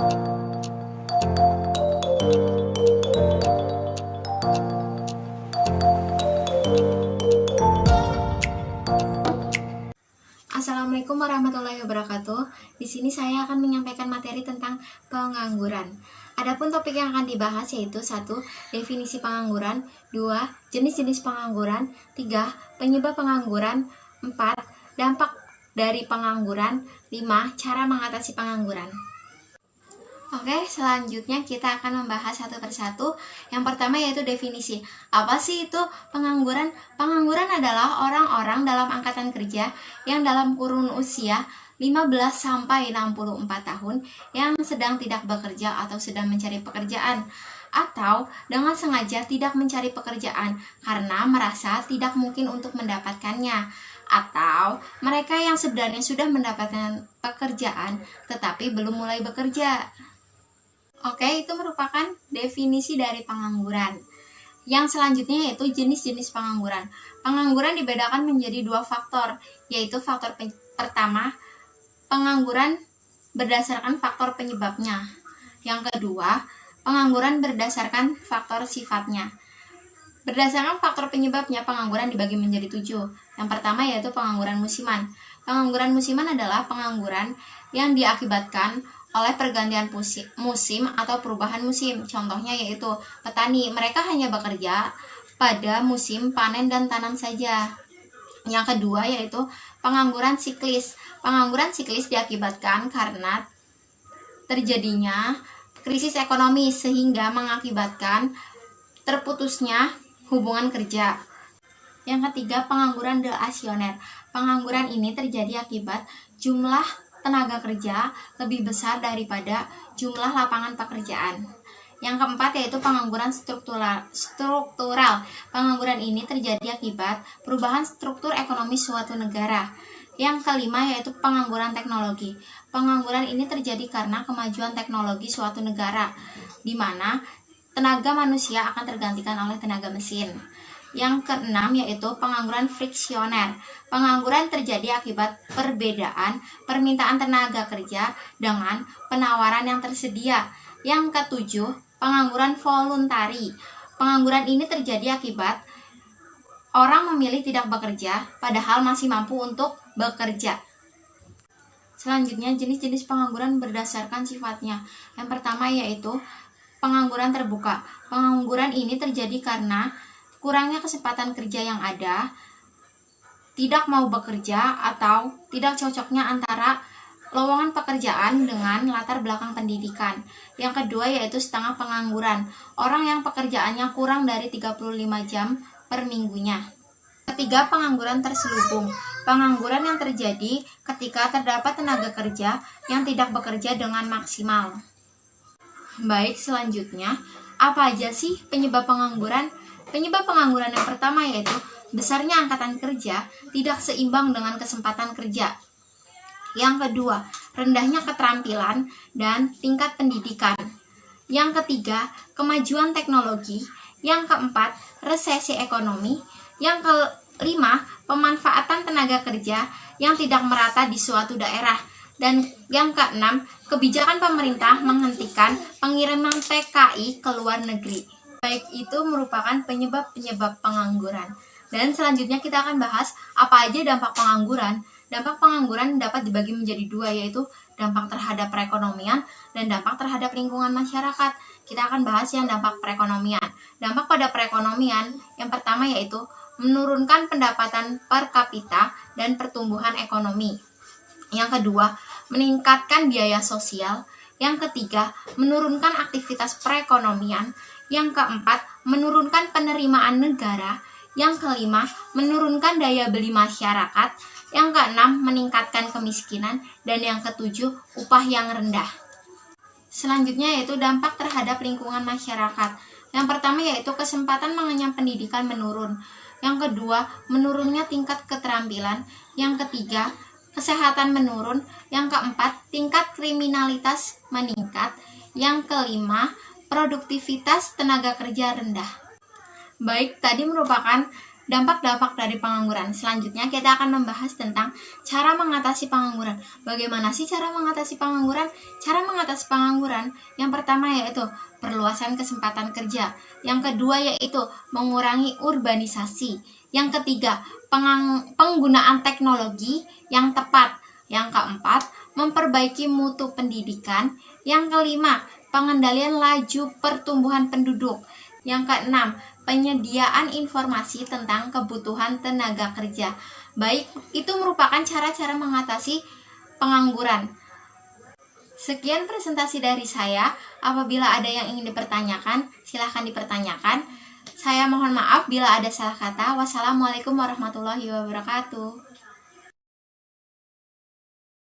Assalamualaikum warahmatullahi wabarakatuh. Di sini saya akan menyampaikan materi tentang pengangguran. Adapun topik yang akan dibahas yaitu 1. Definisi pengangguran, 2. Jenis-jenis pengangguran, 3. Penyebab pengangguran, 4. Dampak dari pengangguran, 5. Cara mengatasi pengangguran. Oke, selanjutnya kita akan membahas satu persatu. Yang pertama yaitu definisi. Apa sih itu pengangguran? Pengangguran adalah orang-orang dalam angkatan kerja yang dalam kurun usia 15 sampai 64 tahun yang sedang tidak bekerja atau sedang mencari pekerjaan, atau dengan sengaja tidak mencari pekerjaan karena merasa tidak mungkin untuk mendapatkannya, atau mereka yang sebenarnya sudah mendapatkan pekerjaan tetapi belum mulai bekerja. Oke, itu merupakan definisi dari pengangguran. Yang selanjutnya yaitu jenis-jenis pengangguran. Pengangguran dibedakan menjadi 2 faktor, yaitu faktor pertama, pengangguran berdasarkan faktor penyebabnya. Yang kedua, pengangguran berdasarkan faktor sifatnya. Berdasarkan faktor penyebabnya, pengangguran dibagi menjadi 7. Yang pertama yaitu pengangguran musiman. Pengangguran musiman adalah pengangguran yang diakibatkan oleh pergantian musim atau perubahan musim. Contohnya yaitu petani, mereka hanya bekerja pada musim panen dan tanam saja. Yang kedua yaitu pengangguran siklis. Pengangguran siklis diakibatkan karena terjadinya krisis ekonomi sehingga mengakibatkan terputusnya hubungan kerja. Yang ketiga, pengangguran delasioner. Pengangguran ini terjadi akibat jumlah tenaga kerja lebih besar daripada jumlah lapangan pekerjaan. Yang keempat yaitu pengangguran struktural. Pengangguran ini terjadi akibat perubahan struktur ekonomi suatu negara. Yang kelima yaitu pengangguran teknologi. Pengangguran ini terjadi karena kemajuan teknologi suatu negara, di mana tenaga manusia akan tergantikan oleh tenaga mesin. Yang keenam yaitu pengangguran friksioner. Pengangguran terjadi akibat perbedaan permintaan tenaga kerja dengan penawaran yang tersedia. Yang ketujuh, pengangguran voluntari. Pengangguran ini terjadi akibat orang memilih tidak bekerja padahal masih mampu untuk bekerja. Selanjutnya, jenis-jenis pengangguran berdasarkan sifatnya. Yang pertama yaitu pengangguran terbuka. Pengangguran ini terjadi karena kurangnya kesempatan kerja yang ada, tidak mau bekerja, atau tidak cocoknya antara lowongan pekerjaan dengan latar belakang pendidikan. Yang kedua yaitu setengah pengangguran. Orang yang pekerjaannya kurang dari 35 jam per minggunya. Ketiga, pengangguran terselubung. Pengangguran yang terjadi ketika terdapat tenaga kerja yang tidak bekerja dengan maksimal. Baik, selanjutnya, apa aja sih penyebab pengangguran? Penyebab pengangguran yang pertama yaitu besarnya angkatan kerja tidak seimbang dengan kesempatan kerja. Yang kedua, rendahnya keterampilan dan tingkat pendidikan. Yang ketiga, kemajuan teknologi. Yang keempat, resesi ekonomi. Yang kelima, pemanfaatan tenaga kerja yang tidak merata di suatu daerah. Dan yang keenam, kebijakan pemerintah menghentikan pengiriman TKI ke luar negeri. Baik, itu merupakan penyebab-penyebab pengangguran. Dan selanjutnya kita akan bahas apa aja dampak pengangguran. Dampak pengangguran dapat dibagi menjadi 2, yaitu dampak terhadap perekonomian dan dampak terhadap lingkungan masyarakat. Kita akan bahas yang dampak perekonomian. Dampak pada perekonomian yang pertama yaitu menurunkan pendapatan per kapita dan pertumbuhan ekonomi. Yang kedua, meningkatkan biaya sosial. Yang ketiga, menurunkan aktivitas perekonomian. Yang keempat, menurunkan penerimaan negara. Yang kelima, menurunkan daya beli masyarakat. Yang keenam, meningkatkan kemiskinan. Dan yang ketujuh, upah yang rendah. Selanjutnya yaitu dampak terhadap lingkungan masyarakat. Yang pertama yaitu kesempatan mengenyam pendidikan menurun. Yang kedua, menurunnya tingkat keterampilan. Yang ketiga, kesehatan menurun. Yang keempat, tingkat kriminalitas meningkat. Yang kelima, produktivitas tenaga kerja rendah. Baik, tadi merupakan dampak-dampak dari pengangguran. Selanjutnya kita akan membahas tentang cara mengatasi pengangguran. Bagaimana sih cara mengatasi pengangguran? Cara mengatasi pengangguran yang pertama yaitu perluasan kesempatan kerja. Yang kedua yaitu mengurangi urbanisasi. Yang ketiga, penggunaan teknologi yang tepat. Yang keempat, memperbaiki mutu pendidikan. Yang kelima, pengendalian laju pertumbuhan penduduk. Yang keenam, penyediaan informasi tentang kebutuhan tenaga kerja. Baik, itu merupakan cara-cara mengatasi pengangguran. Sekian presentasi dari saya. Apabila ada yang ingin dipertanyakan, silahkan dipertanyakan. Saya mohon maaf bila ada salah kata. Wassalamualaikum warahmatullahi wabarakatuh.